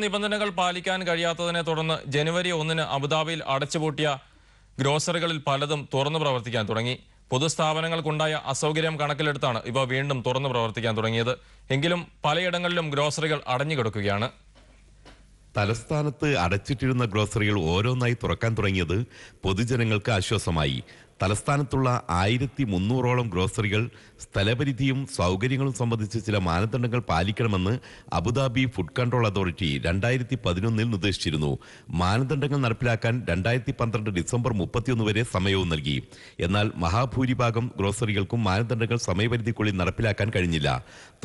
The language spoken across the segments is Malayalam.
നിബന്ധനകൾ പാലിക്കാൻ കഴിയാത്തതിനെ തുടർന്ന് ജനുവരി 1-ന് അബുദാബിയിൽ അടച്ചുപൂട്ടിയ ഗ്രോസറികളിൽ പലതും തുറന്നു പ്രവർത്തിക്കാൻ തുടങ്ങി. പൊതുസ്ഥാപനങ്ങൾക്കുണ്ടായ അസൗകര്യം കണക്കിലെടുത്താണ് ഇവ വീണ്ടും തുറന്നു പ്രവർത്തിക്കാൻ തുടങ്ങിയത്. എങ്കിലും പലയിടങ്ങളിലും ഗ്രോസറികൾ അടഞ്ഞുകിടക്കുകയാണ്. തലസ്ഥാനത്ത് അടച്ചിട്ടിരുന്ന ഗ്രോസറികൾ ഓരോന്നായി തുറക്കാൻ തുടങ്ങിയത് പൊതുജനങ്ങൾക്ക് ആശ്വാസമായി. തലസ്ഥാനത്തുള്ള 1300ഓളം ഗ്രോസറികൾ സ്ഥലപരിധിയും സൗകര്യങ്ങളും സംബന്ധിച്ച് ചില മാനദണ്ഡങ്ങൾ പാലിക്കണമെന്ന് അബുദാബി ഫുഡ് കൺട്രോൾ അതോറിറ്റി 2011 നിർദ്ദേശിച്ചിരുന്നു. മാനദണ്ഡങ്ങൾ നടപ്പിലാക്കാൻ 2012 ഡിസംബർ 31 വരെ സമയവും നൽകി. എന്നാൽ മഹാഭൂരിഭാഗം ഗ്രോസറികൾക്കും മാനദണ്ഡങ്ങൾ സമയപരിധിക്കുള്ളിൽ നടപ്പിലാക്കാൻ കഴിഞ്ഞില്ല.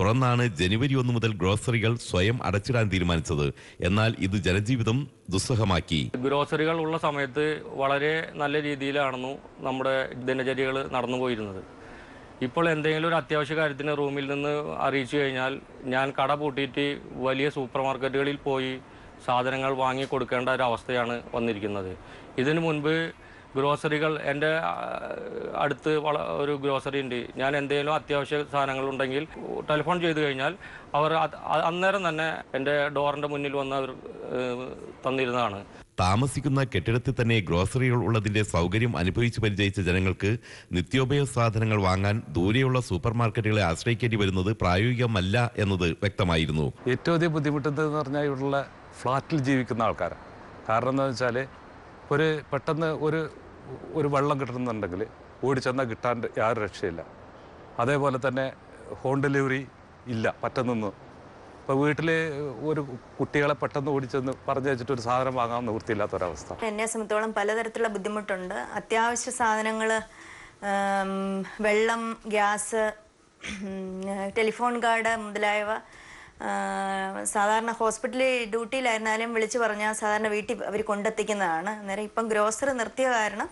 തുടർന്നാണ് ജനുവരി 1 മുതൽ ഗ്രോസറികൾ സ്വയം അടച്ചിടാൻ തീരുമാനിച്ചത്. എന്നാൽ ഇത് ജനജീവിതം ദുസ്സഹമാക്കി. ഗ്രോസറികൾ ഉള്ള സമയത്ത് വളരെ നല്ല രീതിയിലാണെന്നു നമ്മുടെ ദിനചര്യകൾ നടന്നുപോയിരുന്നത്. ഇപ്പോൾ എന്തെങ്കിലും ഒരു അത്യാവശ്യ കാര്യത്തിന് റൂമിൽ നിന്ന് അറിയിച്ചു കഴിഞ്ഞാൽ ഞാൻ കട പൂട്ടിയിട്ട് വലിയ സൂപ്പർ മാർക്കറ്റുകളിൽ പോയി സാധനങ്ങൾ വാങ്ങി കൊടുക്കേണ്ട ഒരു അവസ്ഥയാണ് വന്നിരിക്കുന്നത്. ഇതിനു മുൻപ് ഗ്രോസറികൾ എൻ്റെ അടുത്ത് ഒരു ഗ്രോസറി ഉണ്ട്. ഞാൻ എന്തെങ്കിലും അത്യാവശ്യ സാധനങ്ങളുണ്ടെങ്കിൽ ടെലിഫോൺ ചെയ്തു കഴിഞ്ഞാൽ അവർ അന്നേരം തന്നെ എൻ്റെ ഡോറിൻ്റെ മുന്നിൽ വന്ന് അവർ തന്നിരുന്നതാണ്. താമസിക്കുന്ന കെട്ടിടത്തിൽ തന്നെ ഗ്രോസറികൾ ഉള്ളതിന്റെ സൗകര്യം അനുഭവിച്ചു പരിചയിച്ച ജനങ്ങൾക്ക് നിത്യോപയോഗ സാധനങ്ങൾ വാങ്ങാൻ ദൂരെയുള്ള സൂപ്പർ മാർക്കറ്റുകളെ ആശ്രയിക്കേണ്ടി വരുന്നത് പ്രായോഗികമല്ല എന്നത് വ്യക്തമായിരുന്നു. ഏറ്റവും അധികം ബുദ്ധിമുട്ടെന്ന് പറഞ്ഞാൽ ഇവിടെയുള്ള ഫ്ലാറ്റിൽ ജീവിക്കുന്ന ആൾക്കാരാണ്. കാരണം എന്താണെന്ന് വെച്ചാൽ പെട്ടെന്ന് ഒരു വെള്ളം കിട്ടണമെന്നുണ്ടെങ്കിൽ ഓടിച്ചെന്നാൽ കിട്ടാൻ യാതൊരു രക്ഷയില്ല. അതേപോലെ തന്നെ ഹോം ഡെലിവറി ഇല്ല പറ്റുന്നൊന്നും. ഇപ്പോൾ വീട്ടിൽ ഒരു കുട്ടികളെ പെട്ടെന്ന് ഓടിച്ചെന്ന് പറഞ്ഞു വെച്ചിട്ട് ഒരു സാധനം വാങ്ങാൻ നിവൃത്തിയില്ലാത്തൊരവസ്ഥ. എന്നെ സംബന്ധിച്ചോളം പലതരത്തിലുള്ള ബുദ്ധിമുട്ടുണ്ട്. അത്യാവശ്യ സാധനങ്ങൾ, വെള്ളം, ഗ്യാസ്, ടെലിഫോൺ കാർഡ് മുതലായവ സാധാരണ ഹോസ്പിറ്റലിൽ ഡ്യൂട്ടിയിലായിരുന്നാലും വിളിച്ചു പറഞ്ഞാൽ സാധാരണ വീട്ടിൽ അവർ കൊണ്ടെത്തിക്കുന്നതാണ്. അന്നേരം ഇപ്പം ഗ്രോസറി നിർത്തിയ കാരണം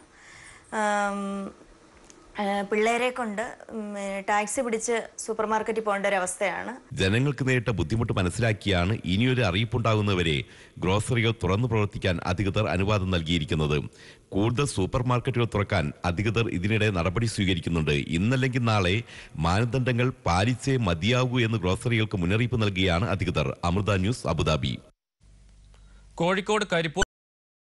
പിള്ളേരെ കൊണ്ട് ടാക്സി പിടിച്ച് സൂപ്പർ മാർക്കറ്റിൽ പോകേണ്ട ഒരു അവസ്ഥയാണ്. ജനങ്ങൾക്ക് നേരിട്ട ബുദ്ധിമുട്ട് മനസ്സിലാക്കിയാണ് ഇനിയൊരു അറിയിപ്പുണ്ടാകുന്നവരെ ഗ്രോസറികൾ തുറന്നു പ്രവർത്തിക്കാൻ അധികൃതർ അനുവാദം നൽകിയിരിക്കുന്നത്. കൂടുതൽ സൂപ്പർ മാർക്കറ്റുകൾ തുറക്കാൻ അധികൃതർ ഇതിനിടെ നടപടി സ്വീകരിക്കുന്നുണ്ട്. ഇന്നല്ലെങ്കിൽ നാളെ മാനദണ്ഡങ്ങൾ പാലിച്ചേ മതിയാകൂ എന്ന് ഗ്രോസറികൾക്ക് മുന്നറിയിപ്പ് നൽകിയാണ് അധികൃതർ. Amrita news, Abu Dhabi. കോഴിക്കോട് കരിപ്പൂർ